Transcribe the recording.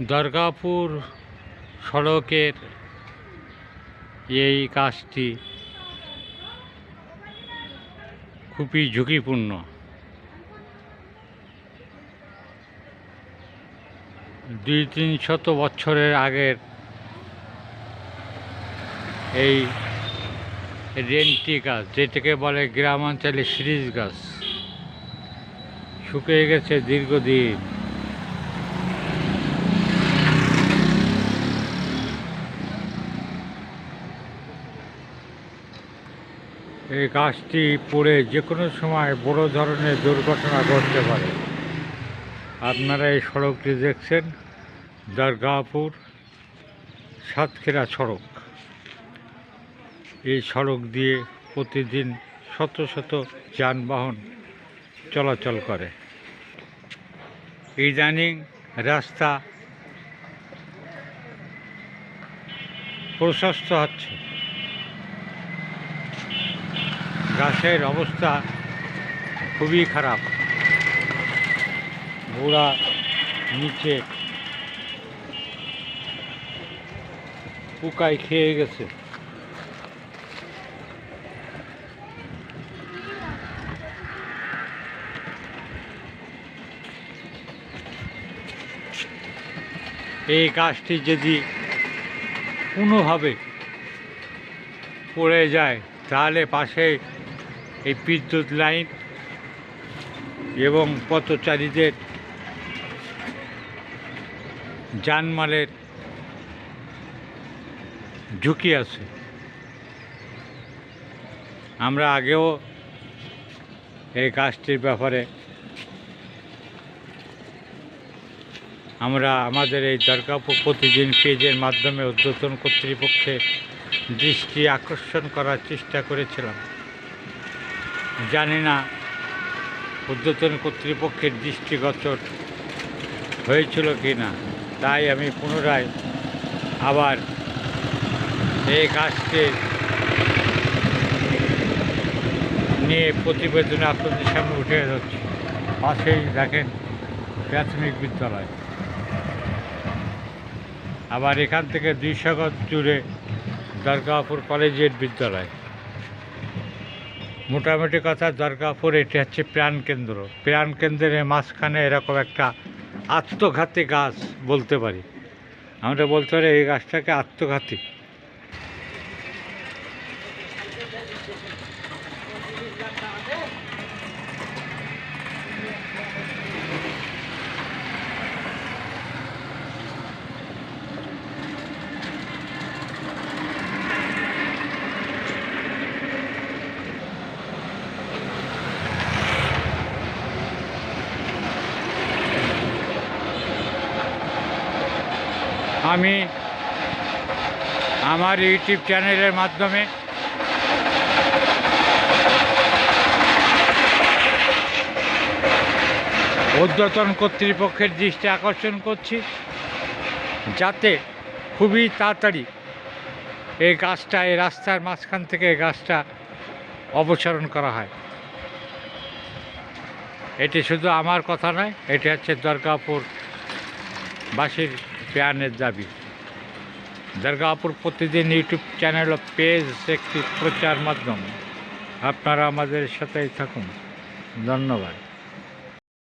দুর্গাপুর সড়কের এই কাজটি খুবই ঝুঁকিপূর্ণ। 200-300 বছরের আগের এই রেন্টি গাছ, যেটাকে বলে গ্রামাঞ্চলে শিরীষ গাছ, শুকিয়ে গেছে দীর্ঘদিন। এই গাছটি পড়ে যে কোনো সময় বড় ধরনের দুর্ঘটনা ঘটতে পারে। আপনারা এই সড়কটি দেখছেন, দুর্গাপুর সাতক্ষীরা সড়ক। এই সড়ক দিয়ে প্রতিদিন শত শত যানবাহন চলাচল করে। ইদানিং রাস্তা প্রশস্ত হচ্ছে, গাছের অবস্থা খুবই খারাপ, গোড়া নিচে পোকায় খেয়ে গেছে। এই গাছটি যদি কোনোভাবে পড়ে যায় তাহলে পাশে এই বিদ্যুৎ লাইন এবং পথচারীদের জানমালের ঝুঁকি আছে। আমরা আগেও এই গাছটির ব্যাপারে আমাদের এই দুর্গাপুর প্রতিদিন পেজের মাধ্যমে ঊর্ধ্বতন কর্তৃপক্ষের দৃষ্টি আকর্ষণ করার চেষ্টা করেছিলাম। জানি না ঊর্ধ্বতন কর্তৃপক্ষের দৃষ্টিগোচর হয়েছিল কি না, তাই আমি পুনরায় আবার এই গাছকে নিয়ে প্রতিবেদনে আপনাদের সামনে উঠে যাচ্ছি। পাশেই দেখেন প্রাথমিক বিদ্যালয়, আবার এখান থেকে 200 গজ জুড়ে দুর্গাপুর কলেজিয়েট বিদ্যালয়। মোটামুটি কথা, দুর্গাপুর এটি হচ্ছে প্রাণকেন্দ্র। প্রাণকেন্দ্রের মাঝখানে এরকম একটা আত্মঘাতী গাছ বলতে পারি, আমরা বলতে পারি এই গাছটাকে আত্মঘাতী। আমি আমার ইউটিউব চ্যানেলের মাধ্যমে ঊর্ধ্বতন কর্তৃপক্ষের দৃষ্টি আকর্ষণ করছি, যাতে খুবই তাড়াতাড়ি এই গাছটা, এই রাস্তার মাঝখান থেকে এই গাছটা অপসারণ করা হয়। এটি শুধু আমার কথা নয়, এটি হচ্ছে দুর্গাপুরবাসীর প্রাণের দাবি। দুর্গাপুর প্রতিদিন ইউটিউব চ্যানেল ও পেজ একটি প্রচার মাধ্যম। আপনারা আমাদের সাথেই থাকুন। ধন্যবাদ।